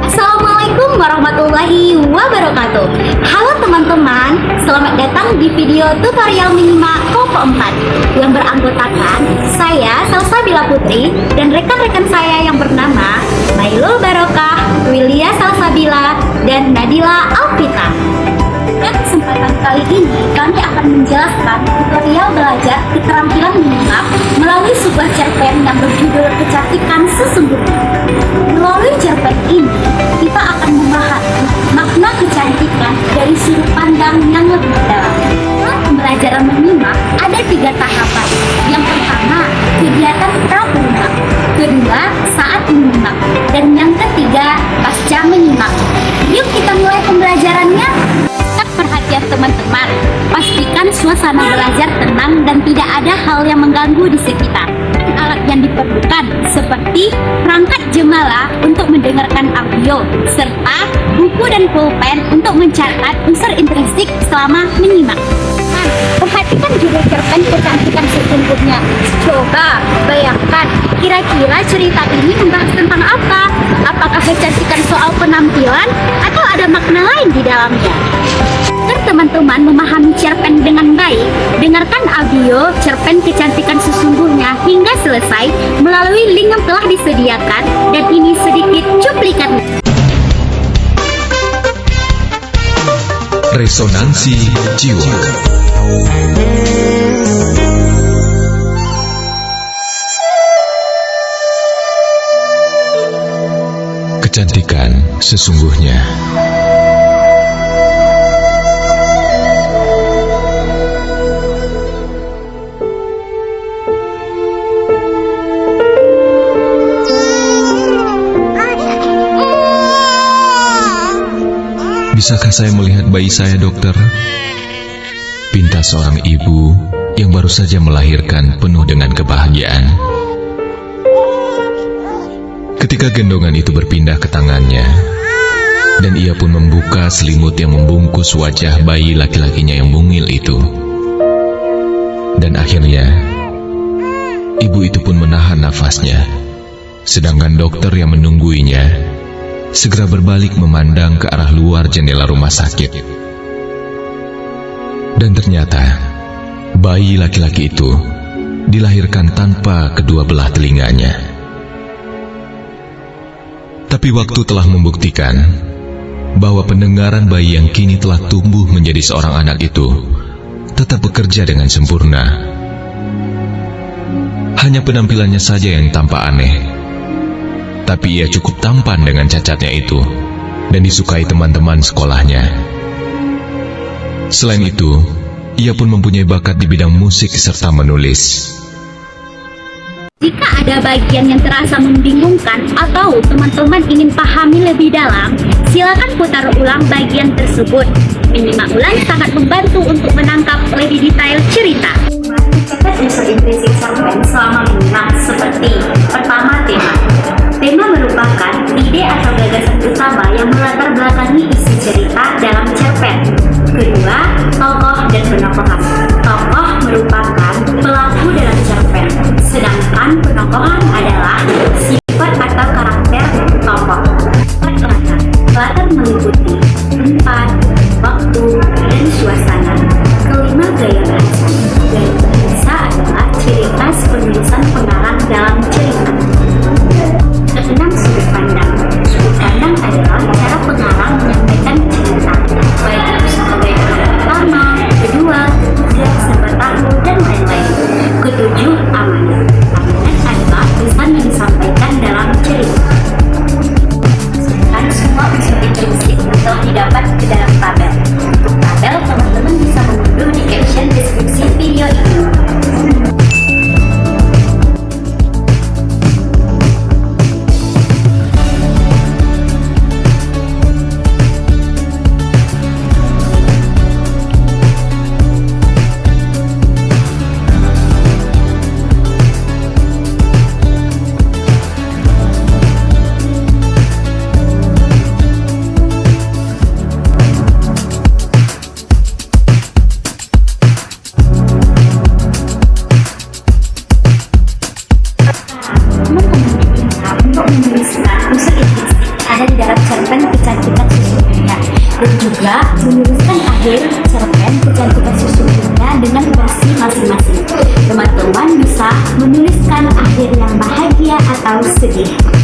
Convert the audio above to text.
Assalamualaikum warahmatullahi wabarakatuh. Halo teman-teman, selamat datang di video tutorial menyimak kelompok 4 yang beranggotakan saya Salsabila Putri dan rekan-rekan saya yang bernama Mailul Barokah, Wilia Salsabila, dan Nadila Alvita. Pada kesempatan kali ini kami akan menjelaskan tutorial belajar keterampilan menyimak melalui sebuah cerpen yang berjudul Kecantikan Sesungguhnya. Melalui cerpen ini kita akan memahami makna kecantikan dari sudut pandang yang lebih dalam. Dalam pembelajaran menyimak ada 3 tahapan. Yang pertama, kegiatan pra-menyimak. Kedua, saat menyimak. Dan yang ketiga, pasca menyimak. Yuk kita mulai pembelajarannya. Perhatian teman-teman, pastikan suasana belajar tenang dan tidak ada hal yang mengganggu di sekitar. Alat yang diperlukan seperti perangkat jemala untuk mendengarkan audio, serta buku dan pulpen untuk mencatat unsur intrinsik selama menyimak. Perhatikan judul cerpen Kecantikan Sesungguhnya. Coba bayangkan, kira-kira cerita ini membahas tentang apa? Apakah kecantikan soal penampilan atau ada makna lain di dalamnya? Agar teman-teman memahami cerpen dengan baik, dengarkan audio cerpen Kecantikan Sesungguhnya hingga selesai melalui link yang telah disediakan, dan ini sedikit cuplikan. Resonansi Jiwa. Kecantikan sesungguhnya. Bisakah saya melihat bayi saya, dokter? Pinta seorang ibu yang baru saja melahirkan penuh dengan kebahagiaan. Ketika gendongan itu berpindah ke tangannya, dan ia pun membuka selimut yang membungkus wajah bayi laki-lakinya yang mungil itu. Dan akhirnya, ibu itu pun menahan nafasnya, sedangkan dokter yang menungguinya segera berbalik memandang ke arah luar jendela rumah sakit. Dan ternyata, bayi laki-laki itu dilahirkan tanpa kedua belah telinganya. Tapi waktu telah membuktikan bahwa pendengaran bayi yang kini telah tumbuh menjadi seorang anak itu tetap bekerja dengan sempurna. Hanya penampilannya saja yang tampak aneh. Tapi ia cukup tampan dengan cacatnya itu dan disukai teman-teman sekolahnya. Selain itu, ia pun mempunyai bakat di bidang musik serta menulis. Jika ada bagian yang terasa membingungkan atau teman-teman ingin pahami lebih dalam, silakan putar ulang bagian tersebut. Menyimak ulang sangat membantu untuk menangkap lebih detail cerita. Catat unsur intrinsik cerpen selama menyimak seperti: pertama, tema. Tema merupakan ide atau gagasan utama yang melatar belakangi isi cerita dalam cerpen. Kedua, tokoh dan penokohan. Tokoh merupakan pelaku dalam cerpen, sedangkan penokohan adalah sifat atau karakter tokoh. Latar. Latar meliputi tempat, waktu, dan suasana. Kelima, gaya bahasa. Gaya bahasa adalah ciri khas penulisan pengarang dalam cerita. Keenam, sudut pandang. Sudut pandang adalah cara pengarang dan juga menuliskan akhir cerpen kecantikan sesungguhnya dengan versi masing-masing. Teman-teman bisa menuliskan akhir yang bahagia atau sedih.